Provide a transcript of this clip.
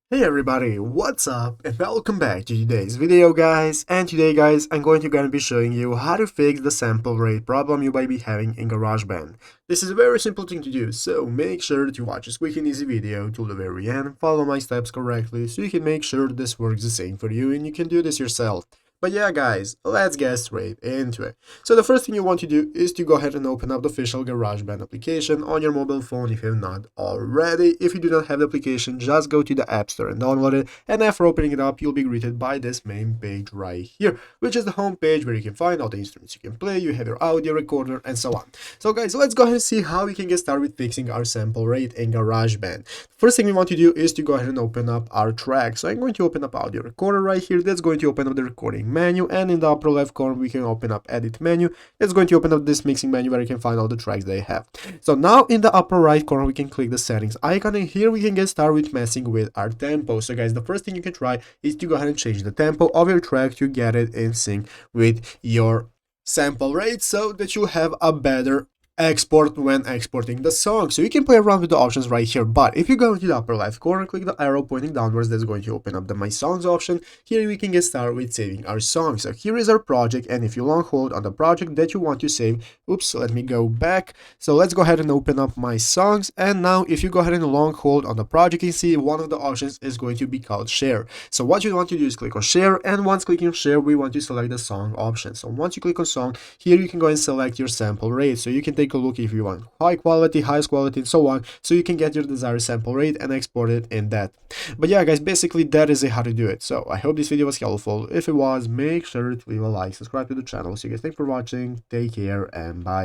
Hey everybody, what's up and welcome back to today's video guys. And today guys, I'm gonna be showing you how to fix the sample rate problem you might be having in GarageBand. This is a very simple thing to do, so make sure to watch this quick and easy video till the very end, follow my steps correctly so you can make sure this works the same for you and you can do this yourself. But yeah guys, let's get straight into it. So the first thing you want to do is to go ahead and open up the official GarageBand application on your mobile phone if you have not already. If you do not have the application, just go to the App Store and download it. And after opening it up, you'll be greeted by this main page right here, which is the home page where you can find all the instruments you can play, you have your audio recorder and so on. So guys, let's go ahead and see how we can get started with fixing our sample rate in GarageBand. First thing we want to do is to go ahead and open up our track. So I'm going to open up audio recorder right here. That's going to open up the recording menu, and in the upper left corner we can open up edit menu. It's going to open up this mixing menu where you can find all the tracks they have. So now in the upper right corner we can click the settings icon, and here we can get started with messing with our tempo. So guys, the first thing you can try is to go ahead and change the tempo of your track to get it in sync with your sample rate so that you have a better export when exporting the song. So you can play around with the options right here, but if you go into the upper left corner, click the arrow pointing downwards, that's going to open up the My Songs option. Here we can get started with saving our song. So here is our project, and if you long hold on the project that you want to save, oops, let me go back. So let's go ahead and open up My Songs, and now if you go ahead and long hold on the project, you can see one of the options is going to be called share. So what you want to do is click on share, and once clicking share, we want to select the song option. So once you click on song, here you can go and select your sample rate. So you can take a look if you want high quality, highest quality, and so on, so you can get your desired sample rate and export it in that. But yeah guys, basically that is how to do it. So I hope this video was helpful. If it was, make sure to leave a like, subscribe to the channel. So you guys, thanks for watching, take care, and bye.